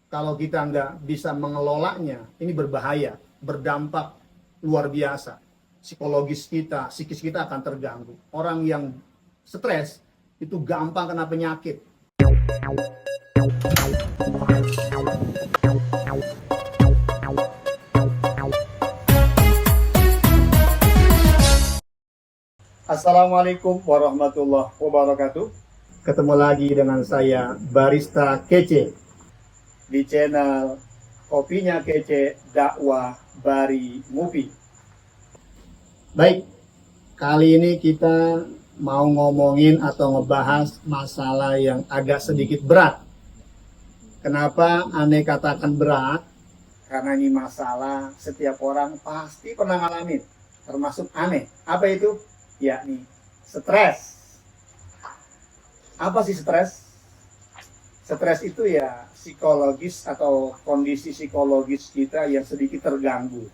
kalau kita nggak bisa mengelolanya, ini berbahaya, berdampak luar biasa. Psikologis kita, psikis kita akan terganggu. Orang yang stres itu gampang kena penyakit. Assalamualaikum warahmatullahi wabarakatuh. Ketemu lagi dengan saya Barista Kece di channel Kopinya Kece Dakwah Bari Mufi. Baik, kali ini kita mau ngomongin atau ngebahas masalah yang agak sedikit berat. Kenapa aneh katakan berat? Karena ini masalah setiap orang pasti pernah ngalamin, termasuk aneh. Apa itu? Yakni stres. Apa sih stres? Stres itu ya psikologis atau kondisi psikologis kita yang sedikit terganggu.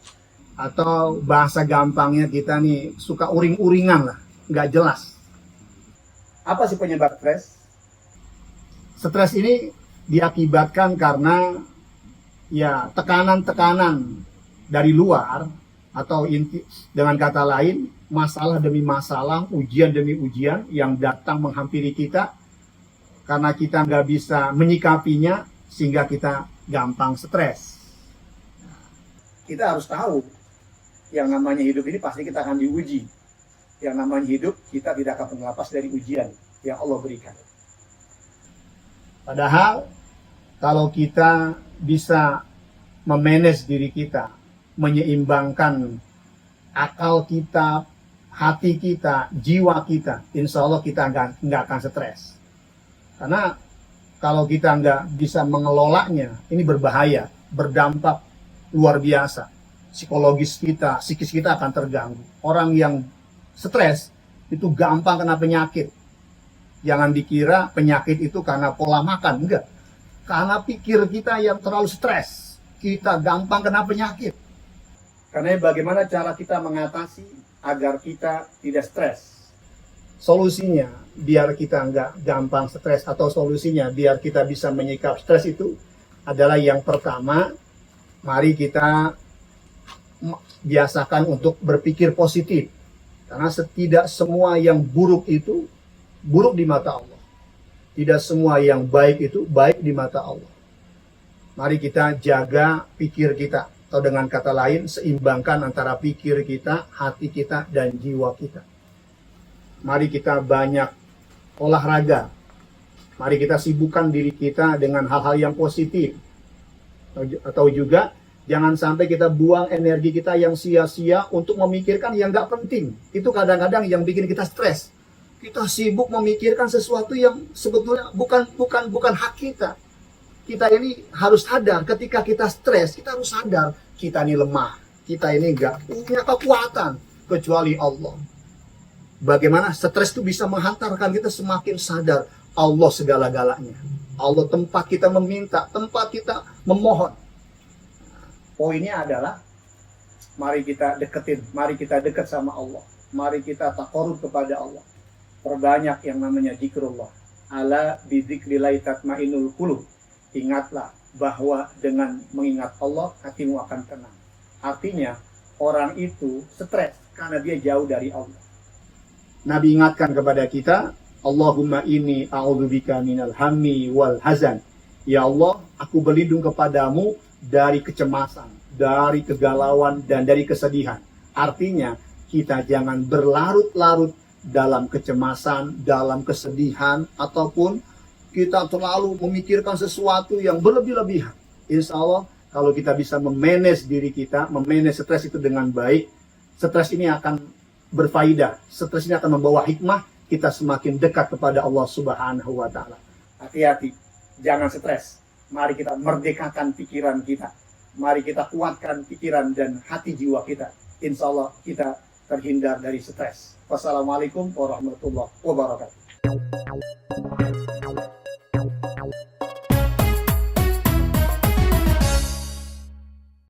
Atau bahasa gampangnya kita nih suka uring-uringan lah, nggak jelas. Apa sih penyebab stres? Stres ini diakibatkan karena ya tekanan-tekanan dari luar, atau dengan kata lain masalah demi masalah, ujian demi ujian yang datang menghampiri kita karena kita nggak bisa menyikapinya sehingga kita gampang stres. Kita harus tahu yang namanya hidup ini pasti kita akan diuji. Yang namanya hidup kita tidak akan pernah lepas dari ujian yang Allah berikan. Padahal kalau kita bisa memanage diri kita, menyeimbangkan akal kita, hati kita, jiwa kita, insya Allah kita nggak akan stres. Karena kalau kita nggak bisa mengelolanya, ini berbahaya, berdampak luar biasa. Psikologis kita, psikis kita akan terganggu. Orang yang stres itu gampang kena penyakit. Jangan dikira penyakit itu karena pola makan, enggak. Karena pikir kita yang terlalu stres, kita gampang kena penyakit. Karena bagaimana cara kita mengatasi agar kita tidak stres? Solusinya biar kita nggak gampang stres, atau solusinya biar kita bisa menyikap stres itu adalah yang pertama, mari kita biasakan untuk berpikir positif. Karena tidak semua yang buruk itu buruk di mata Allah. Tidak semua yang baik itu baik di mata Allah. Mari kita jaga pikir kita. Atau dengan kata lain, seimbangkan antara pikir kita, hati kita, dan jiwa kita. Mari kita banyak olahraga. Mari kita sibukkan diri kita dengan hal-hal yang positif. Atau juga, jangan sampai kita buang energi kita yang sia-sia untuk memikirkan yang nggak penting. Itu kadang-kadang yang bikin kita stres. Kita sibuk memikirkan sesuatu yang sebetulnya bukan hak kita. Kita ini harus sadar ketika kita stres, kita harus sadar kita ini lemah. Kita ini nggak punya kekuatan kecuali Allah. Bagaimana stres itu bisa menghantarkan kita semakin sadar Allah segala-galanya. Allah tempat kita meminta, tempat kita memohon. Poinnya adalah mari kita dekat sama Allah. Mari kita taqarrub kepada Allah. Perbanyak yang namanya zikrullah. Ala bidzikrillah tatmainul qulub. Ingatlah bahwa dengan mengingat Allah, hatimu akan tenang. Artinya, orang itu stres karena dia jauh dari Allah. Nabi ingatkan kepada kita, Allahumma inni a'udzubika minal hammi wal hazan. Ya Allah, aku berlindung kepadamu dari kecemasan, dari kegalauan, dan dari kesedihan. Artinya, kita jangan berlarut-larut dalam kecemasan, dalam kesedihan, ataupun kita terlalu memikirkan sesuatu yang berlebih-lebihan. Insya Allah, kalau kita bisa memanage diri kita, memanage stres itu dengan baik, stres ini akan berfaedah. Stres ini akan membawa hikmah, kita semakin dekat kepada Allah Subhanahu wa Ta'ala. Hati-hati, jangan stres. Mari kita merdekakan pikiran kita. Mari kita kuatkan pikiran dan hati jiwa kita. Insya Allah kita terhindar dari stres. Wassalamualaikum warahmatullahi wabarakatuh.